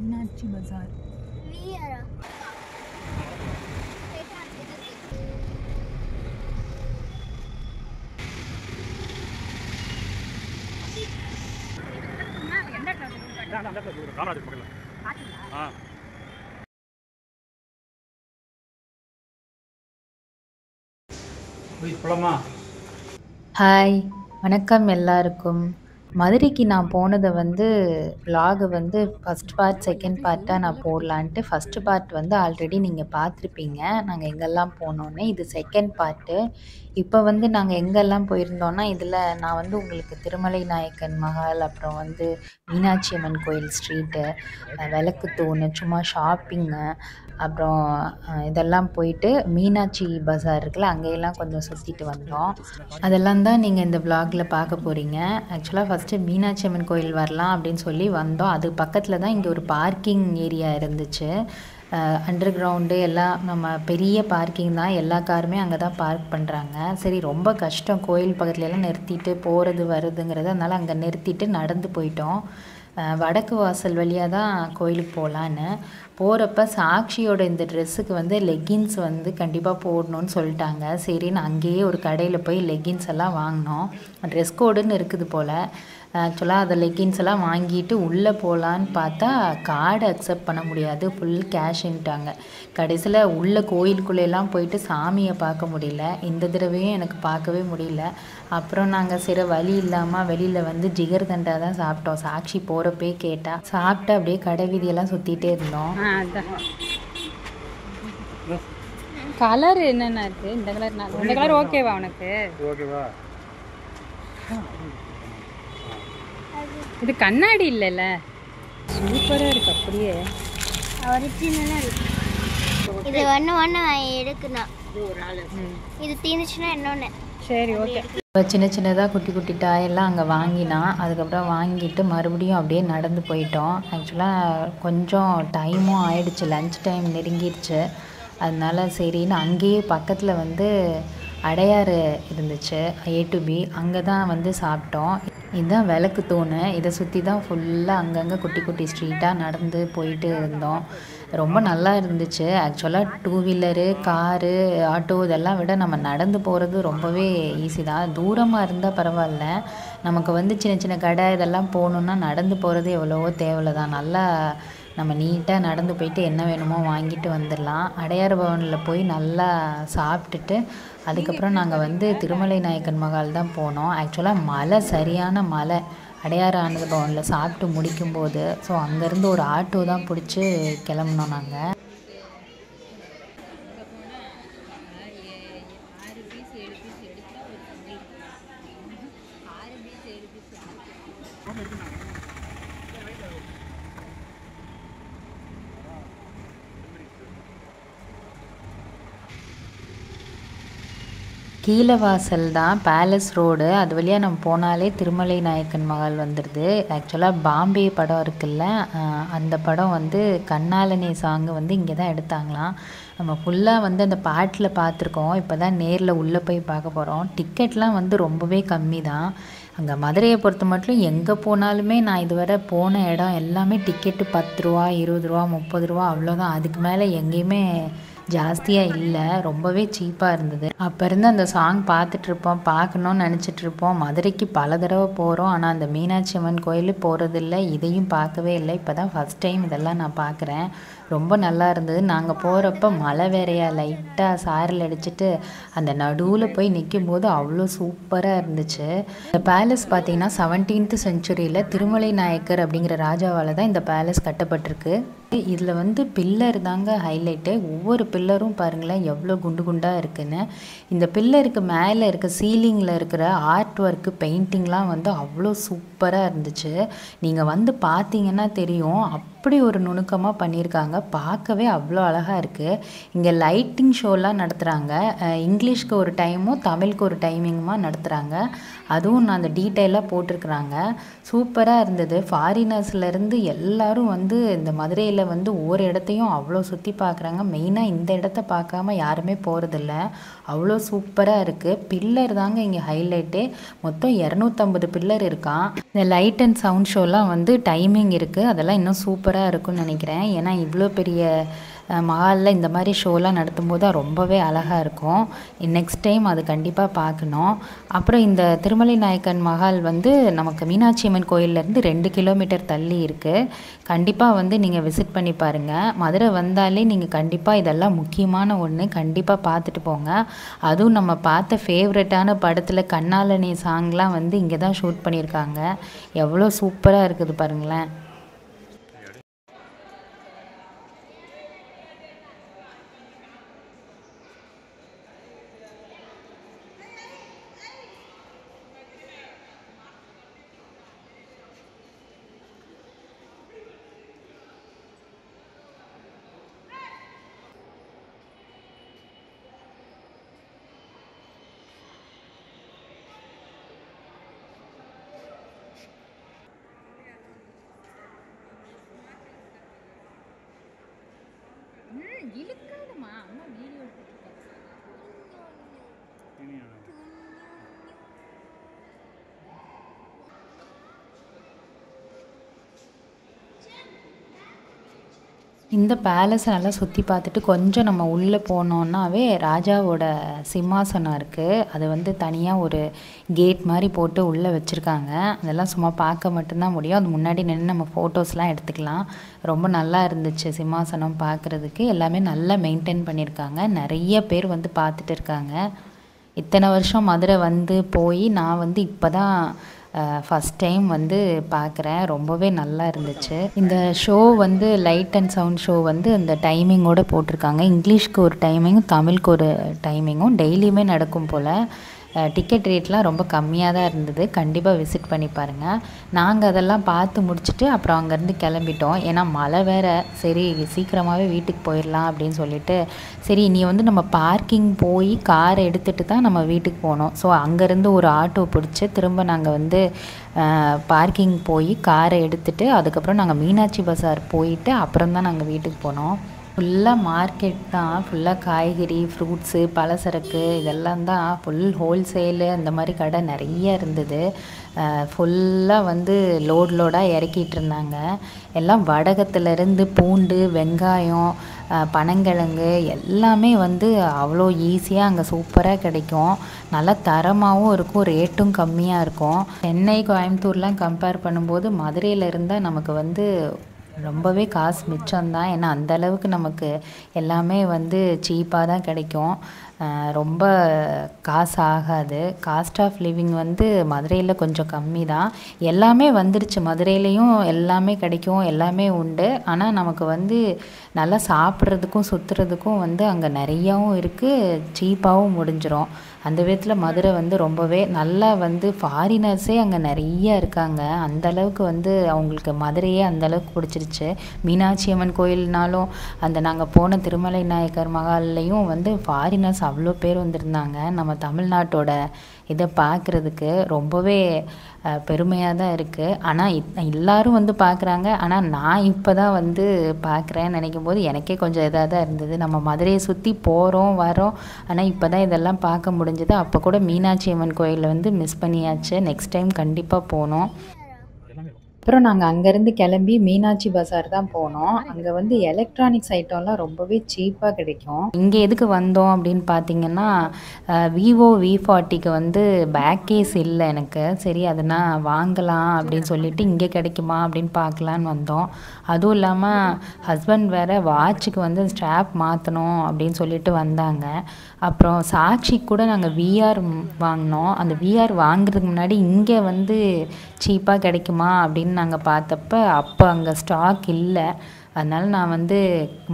मीनाक्षी बाजार ஹாய் வணக்கம் எல்லாருக்கும். மதுரைக்கு நான் போனதை வந்து vlog வந்து ஃபஸ்ட் பார்ட் செகண்ட் பார்ட்டாக நான் போடலான்ட்டு ஃபஸ்ட்டு பார்ட் வந்து ஆல்ரெடி நீங்கள் பார்த்துருப்பீங்க நாங்கள் எங்கெல்லாம் போனோன்னே. இது செகண்ட் பார்ட்டு. இப்போ வந்து நாங்கள் எங்கெல்லாம் போயிருந்தோன்னா இதில் நான் வந்து உங்களுக்கு திருமலை நாயக்கன் மஹால், அப்புறம் வந்து மீனாட்சி அம்மன் கோயில் ஸ்ட்ரீட்டு, விளக்கு தூண், சும்மா ஷாப்பிங்கு, அப்புறம் இதெல்லாம் போயிட்டு மீனாட்சி பஜார் இருக்குல்ல அங்கேயெல்லாம் கொஞ்சம் சுற்றிட்டு வந்தோம். அதெல்லாம் தான் நீங்கள் இந்த vlogல பார்க்க போகிறீங்க. ஆக்சுவலாக ஃபஸ்ட்டு மீனாட்சி அம்மன் கோயில் வரலாம் அப்படின்னு சொல்லி வந்தோம். அது பக்கத்தில் தான் இங்கே ஒரு பார்க்கிங் ஏரியா இருந்துச்சு. அண்டர் கிரவுண்டு எல்லாம் நம்ம பெரிய பார்க்கிங் தான், எல்லா காருமே அங்கே தான் பார்க் பண்ணுறாங்க. சரி ரொம்ப கஷ்டம் கோயில் பக்கத்துலலாம் நிறுத்திட்டு போகிறது வருதுங்கிறது, அதனால் அங்கே நிறுத்திட்டு நடந்து போயிட்டோம். வடக்கு வாசல் வழியாக தான் கோயிலுக்கு போகலான்னு போகிறப்ப சாக்ஷியோட இந்த ட்ரெஸ்ஸுக்கு வந்து லெக்கின்ஸ் வந்து கண்டிப்பாக போடணும்னு சொல்லிட்டாங்க. சரின்னு அங்கேயே ஒரு கடையில் போய் லெக்கின்ஸ் எல்லாம் வாங்கினோம். ட்ரெஸ் கோடுன்னு இருக்குது போல். ஆக்சுவலாக அதை லெக்கின்ஸ் எல்லாம் வாங்கிட்டு உள்ளே போகலான்னு பார்த்தா கார்டு அக்செப்ட் பண்ண முடியாது, ஃபுல் கேஷுன்ட்டாங்க. கடைசியில் உள்ள கோயிலுக்குள்ளெல்லாம் போயிட்டு சாமியை பார்க்க முடியல. இந்த தடவையும் எனக்கு பார்க்கவே முடியல. அப்புறம் நாங்கள் சில வழி இல்லாமல் வெளியில் வந்து ஜிகர் தண்டா தான் சாப்பிட்டோம். சாக்ஷி போகிறப்பே கேட்டால் சாப்பிட்டு அப்படியே கடை வீதியெல்லாம் சுற்றிட்டே இருந்தோம். கலர் என்னென்ன இருக்கு? இந்த கலர் ஓகேவா உனக்கு? ஓகேவா? இது கண்ணாடி இல்லைல்ல, சூப்பராக இருக்கு அப்படியே ஒரிஜினலாக இருக்கு. இது ஒன்று எடுக்கணும். இது தீர்ந்துச்சுன்னா இன்னொன்று. சரி ஓகே. இப்போ சின்ன சின்னதாக குட்டி குட்டி டாயெல்லாம் அங்கே வாங்கினா அதுக்கப்புறம் வாங்கிட்டு மறுபடியும் அப்படியே நடந்து போயிட்டோம். ஆக்சுவலாக கொஞ்சம் டைமும் ஆயிடுச்சு, லன்ச் டைம் நெருங்கிடுச்சு. அதனால சரின்னு அங்கேயே பக்கத்தில் வந்து அடையாறு இருந்துச்சு, A to B, அங்கே தான் வந்து சாப்பிட்டோம். இதுதான் விளக்கு தூண். இதை சுற்றி தான் ஃபுல்லாக அங்கங்கே குட்டி குட்டி ஸ்ட்ரீட்டாக நடந்து போயிட்டு இருந்தோம். ரொம்ப நல்லா இருந்துச்சு. ஆக்சுவலாக டூ வீலரு, காரு, ஆட்டோ இதெல்லாம் விட நம்ம நடந்து போகிறது ரொம்பவே ஈஸி தான். தூரமாக இருந்தால் பரவாயில்ல, நமக்கு வந்து சின்ன சின்ன கடை இதெல்லாம் போகணுன்னா நடந்து போகிறது எவ்வளவோ தேவையில்ல தான். நல்லா நம்ம நீட்டாக நடந்து போயிட்டு என்ன வேணுமோ வாங்கிட்டு வந்துடலாம். அடையாறு பவனில் போய் நல்லா சாப்பிட்டுட்டு அதுக்கப்புறம் நாங்கள் வந்து திருமலை நாயக்கன் மஹால் தான் போனோம். ஆக்சுவலாக மழை, சரியான மழை, அடையாறு ஆனந்த பவனில் சாப்பிட்டு முடிக்கும்போது. ஸோ அங்கேருந்து ஒரு ஆட்டோ தான் பிடிச்சி கிளம்புனோம் நாங்கள். கீழே வாசல் தான், பேலஸ் ரோடு, அது வழியாக நம்ம போனாலே திருமலை நாயக்கன் மஹால் வந்துடுது. ஆக்சுவலாக பாம்பே படம் இருக்குல்ல, அந்த படம் வந்து கண்ணாலனே சாங்கு வந்து இங்கே தான் எடுத்தாங்களாம். நம்ம ஃபுல்லாக வந்து அந்த பாட்டில் பார்த்துருக்கோம், இப்போ தான் நேரில் உள்ளே போய் பார்க்க போகிறோம். டிக்கெட்லாம் வந்து ரொம்பவே கம்மி தான். அங்கே மதுரையை பொறுத்த மட்டும் எங்கே போனாலுமே நான் இதுவரை போன இடம் எல்லாமே டிக்கெட்டு 10 ரூபா, 20 ரூபா, 30 ரூபா அவ்வளோதான். அதுக்கு மேலே எங்கேயுமே ஜாஸ்தியாக இல்லை, ரொம்பவே சீப்பாக இருந்தது. அப்போ இருந்து அந்த சாங் பார்த்துட்ருப்போம், பார்க்கணுன்னு நினச்சிட்ருப்போம். மதுரைக்கு பல தடவை போகிறோம், ஆனால் அந்த மீனாட்சி அம்மன் கோயில் போகிறதில்ல, இதையும் பார்க்கவே இல்லை. இப்போ தான் ஃபஸ்ட் டைம் இதெல்லாம் நான் பார்க்குறேன். ரொம்ப நல்லா இருந்தது. நாங்கள் போகிறப்ப மழை வேறையா, லைட்டாக சாரல் அடிச்சுட்டு அந்த நடுவில் போய் நிற்கும் போது அவ்வளோ சூப்பராக இருந்துச்சு. இந்த பேலஸ் பார்த்திங்கன்னா 17th செஞ்சுரியில் திருமலை நாயக்கர் அப்படிங்கிற ராஜாவால் தான் இந்த பேலஸ் கட்டப்பட்டிருக்கு. இதில் வந்து பில்லர் தாங்க ஹைலைட்டு. ஒவ்வொரு பில்லரும் பாருங்களேன் எவ்வளோ குண்டு குண்டாக இருக்குன்னு. இந்த பில்லருக்கு மேலே இருக்க சீலிங்கில் இருக்கிற ஆர்ட் ஒர்க்கு, பெயிண்டிங்லாம் வந்து அவ்வளோ சூப்பராக இருந்துச்சு. நீங்கள் வந்து பார்த்தீங்கன்னா தெரியும், அப்படி ஒரு நுணுக்கமாக பண்ணியிருக்காங்க. பார்க்கவே அவ்வளோ அழகாக இருக்குது. இங்கே லைட்டிங் ஷோலாம் நடத்துகிறாங்க. இங்கிலீஷ்க்கு ஒரு டைமும் தமிழுக்கு ஒரு டைமிங்குமா நடத்துகிறாங்க. அதுவும் நான் அந்த டீட்டெயிலாக போட்டிருக்கிறாங்க. சூப்பராக இருந்தது. ஃபாரினர்ஸ்லேருந்து எல்லோரும் வந்து இந்த மதுரையில் வந்து ஒவ்வொரு இடத்தையும் அவ்வளோ சுற்றி பார்க்குறாங்க. மெயினாக இந்த இடத்த பார்க்காம யாருமே போகிறதில்ல. அவ்வளோ சூப்பராக இருக்குது. பில்லர் தாங்க இங்கே ஹைலைட்டே. மொத்தம் 250 பில்லர் இருக்கான். இந்த லைட் அண்ட் சவுண்ட் ஷோலாம் வந்து டைமிங் இருக்குது, அதெல்லாம் இன்னும் சூப்பராக சூப்பராக இருக்கும்னு நினைக்கிறேன். ஏன்னா இவ்வளோ பெரிய மஹாலில் இந்த மாதிரி ஷோலாம் நடத்தும்போது ரொம்பவே அழகாக இருக்கும். நெக்ஸ்ட் டைம் அது கண்டிப்பாக பார்க்கணும். அப்புறம் இந்த திருமலை நாயக்கன் மஹால் வந்து நமக்கு மீனாட்சி அம்மன் கோயிலேருந்து 2 கிலோமீட்டர் தள்ளி இருக்குது. கண்டிப்பாக வந்து நீங்கள் விசிட் பண்ணி பாருங்கள். மதுரை வந்தாலே நீங்கள் கண்டிப்பாக இதெல்லாம் முக்கியமான ஒன்று, கண்டிப்பாக பார்த்துட்டு போங்க. அதுவும் நம்ம பார்த்த ஃபேவரட்டான படத்தில் கண்ணாலனே சாங்லாம் வந்து இங்கே தான் ஷூட் பண்ணியிருக்காங்க. எவ்வளோ சூப்பராக இருக்குது பாருங்களேன். இழுக்காதம்மா, அம்மா வீடியோ எடுத்துட்டு இந்த பேலஸை நல்லா சுற்றி பார்த்துட்டு கொஞ்சம் நம்ம உள்ளே போனோன்னாவே ராஜாவோட சிம்மாசனம் இருக்குது. அது வந்து தனியாக ஒரு கேட் மாதிரி போட்டு உள்ளே வச்சுருக்காங்க. அதெல்லாம் சும்மா பார்க்க மட்டும்தான் முடியும். அது முன்னாடி நின்று நம்ம ஃபோட்டோஸ்லாம் எடுத்துக்கலாம். ரொம்ப நல்லா இருந்துச்சு சிம்மாசனம் பார்க்குறதுக்கு. எல்லாமே நல்லா மெயின்டைன் பண்ணியிருக்காங்க. நிறைய பேர் வந்து பார்த்துட்டு இருக்காங்க. இத்தனை வருஷம் மதுரை வந்து போய் நான் வந்து இப்போ தான் ஃபஸ்ட் டைம் வந்து பார்க்குறேன். ரொம்பவே நல்லா இருந்துச்சு. இந்த ஷோ வந்து லைட் அண்ட் சவுண்ட் ஷோ வந்து அந்த டைமிங்கோடு போட்டிருக்காங்க. இங்கிலீஷ்க்கு ஒரு டைமிங்கும் தமிழுக்கு ஒரு டைமிங்கும் டெய்லியுமே நடக்கும் போல். டிக்கெட் ரேட்லாம் ரொம்ப கம்மியாக தான் இருந்தது. கண்டிப்பாக விசிட் பண்ணி பாருங்கள். நாங்கள் அதெல்லாம் பார்த்து முடிச்சுட்டு அப்புறம் அங்கேருந்து கிளம்பிட்டோம். ஏன்னா மழை வேறு. சரி சீக்கிரமாகவே வீட்டுக்கு போயிடலாம் அப்படின்னு சொல்லிட்டு, சரி நீ வந்து நம்ம பார்க்கிங் போய் காரை எடுத்துகிட்டு தான் நம்ம வீட்டுக்கு போனோம். ஸோ அங்கேருந்து ஒரு ஆட்டோ பிடிச்சி திரும்ப நாங்கள் வந்து பார்க்கிங் போய் காரை எடுத்துகிட்டு அதுக்கப்புறம் நாங்கள் மீனாட்சி பஸார் போயிட்டு அப்புறம் தான் நாங்கள் வீட்டுக்கு போனோம். ஃபுல்லாக மார்க்கெட் தான். ஃபுல்லாக காய்கறி, ஃப்ரூட்ஸு, பலசரக்கு இதெல்லாம் தான். ஃபுல் ஹோல்சேலு அந்த மாதிரி கடை நிறைய இருந்தது. ஃபுல்லாக வந்து லோடாக இறக்கிட்டு இருந்தாங்க. எல்லாம் வடகத்துலேருந்து பூண்டு, வெங்காயம், பனங்கிழங்கு எல்லாமே வந்து அவ்வளோ ஈஸியாக அங்கே சூப்பராக கிடைக்கும். நல்லா தரமாகவும் இருக்கும், ரேட்டும் கம்மியாக இருக்கும். சென்னை, கோயம்புத்தூர்லாம் கம்பேர் பண்ணும்போது மதுரையில் இருந்தால் நமக்கு வந்து ரொம்பவே காசு மிச்சம்தான். ஏன்னா அந்தளவுக்கு நமக்கு எல்லாமே வந்து சீப்பாக தான் கிடைக்கும். ரொம்ப காசு ஆகாது. காஸ்ட் ஆஃப் லிவிங் வந்து மதுரையில் கொஞ்சம் கம்மி தான். எல்லாமே வந்துருச்சு. மதுரையிலையும் எல்லாமே கிடைக்கும், எல்லாமே உண்டு. ஆனால் நமக்கு வந்து நல்லா சாப்பிட்றதுக்கும் சுற்றுறதுக்கும் வந்து அங்கே நிறையாவும் இருக்குது, சீப்பாகவும் முடிஞ்சிடும். அந்த விதத்தில் மதுரை வந்து ரொம்பவே நல்லா வந்து ஃபாரினர்ஸே அங்கே நிறைய இருக்காங்க. அந்தளவுக்கு வந்து அவங்களுக்கு மதுரையே அந்தளவுக்கு பிடிச்சிருச்சு. மீனாட்சி அம்மன் கோயில்னாலும் அந்த நாங்கள் போன திருமலை நாயக்கர் மஹால்லையும் வந்து ஃபாரினர்ஸ் அவ்வளோ பேர் வந்திருந்தாங்க. நம்ம தமிழ்நாட்டோட இதை பார்க்குறதுக்கு ரொம்பவே பெருமையாக தான் இருக்குது. ஆனால் எல்லோரும் வந்து பார்க்குறாங்க. ஆனால் நான் இப்போ தான் வந்து பார்க்குறேன்னு நினைக்கும் போது எனக்கே கொஞ்சம் இதாக தான் இருந்தது. நம்ம மதுரையை சுற்றி போகிறோம் வரோம், ஆனால் இப்போ தான் இதெல்லாம் பார்க்க முடிஞ்சது. அப்போ கூட மீனாட்சி அம்மன் கோயிலில் வந்து மிஸ் பண்ணியாச்சு. நெக்ஸ்ட் டைம் கண்டிப்பாக போகணும். அப்புறம் நாங்கள் அங்கேருந்து கிளம்பி மீனாட்சி பஸார் தான் போனோம். அங்கே வந்து எலக்ட்ரானிக்ஸ் ஐட்டம்லாம் ரொம்பவே சீப்பாக கிடைக்கும். இங்கே எதுக்கு வந்தோம் அப்படின்னு பார்த்தீங்கன்னா, விவோ V40க்கு வந்து பேக் கேஸ் இல்லை எனக்கு. சரி அதை நான் வாங்கலாம் அப்படின்னு சொல்லிட்டு இங்கே கிடைக்குமா அப்படின்னு பார்க்கலான்னு வந்தோம். அதுவும் இல்லாமல் ஹஸ்பண்ட் வேறு வாட்சுக்கு வந்து ஸ்ட்ராப் மாற்றணும் அப்படின்னு சொல்லிட்டு வந்தாங்க. அப்புறம் சாட்சி கூட நாங்கள் VR வாங்கினோம். அந்த VR வாங்குறதுக்கு முன்னாடி இங்கே வந்து சீப்பாக கிடைக்குமா அப்படின்னு நாங்கள் பார்த்தப்ப அப்போ அங்கே ஸ்டாக் இல்லை. அதனால் நான் வந்து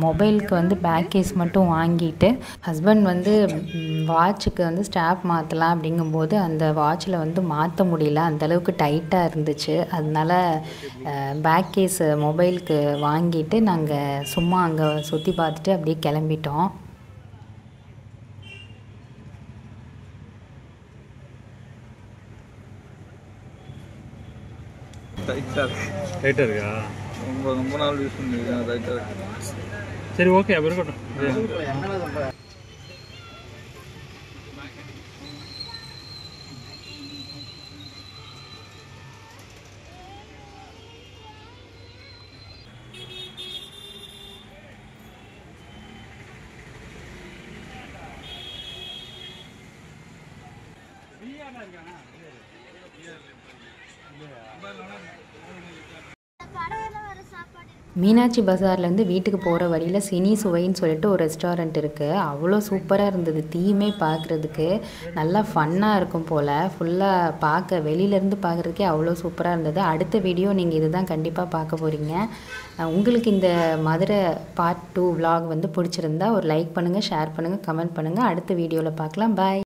மொபைலுக்கு வந்து பேக் கேஸ் மட்டும் வாங்கிட்டு ஹஸ்பண்ட் வந்து வாட்சுக்கு வந்து ஸ்ட்ராப் மாற்றலாம் அப்படிங்கும்போது அந்த வாட்சில் வந்து மாற்ற முடியல, அந்தளவுக்கு டைட்டாக இருந்துச்சு. அதனால் பேக் கேஸ் மொபைலுக்கு வாங்கிட்டு நாங்கள் சும்மா அங்கே சுற்றி பார்த்துட்டு அப்படியே கிளம்பிட்டோம். ரைட்டாக இருக்கா? ரொம்ப நாள் யூஸ் பண்ணிருக்கேன். ரைட்டாக இருக்கு. சரி ஓகே, அப்போ இருக்கட்டும். மீனாட்சி பஜார்லேருந்து வீட்டுக்கு போகிற வழியில் சினி சுவைன்னு சொல்லிட்டு ஒரு ரெஸ்டாரண்ட் இருக்குது. அவ்வளோ சூப்பராக இருந்தது. தீமே பார்க்குறதுக்கு நல்லா ஃபன்னாக இருக்கும் போல். ஃபுல்லாக பார்க்க வெளியிலேருந்து பார்க்குறதுக்கே அவ்வளோ சூப்பராக இருந்தது. அடுத்த வீடியோ நீங்கள் இதுதான் கண்டிப்பாக பார்க்க போகிறீங்க. உங்களுக்கு இந்த மதுரை பார்ட் 2 vlog வந்து பிடிச்சிருந்தா ஒரு லைக் பண்ணுங்கள், ஷேர் பண்ணுங்கள், கமெண்ட் பண்ணுங்கள். அடுத்த வீடியோவில் பார்க்கலாம். பாய்.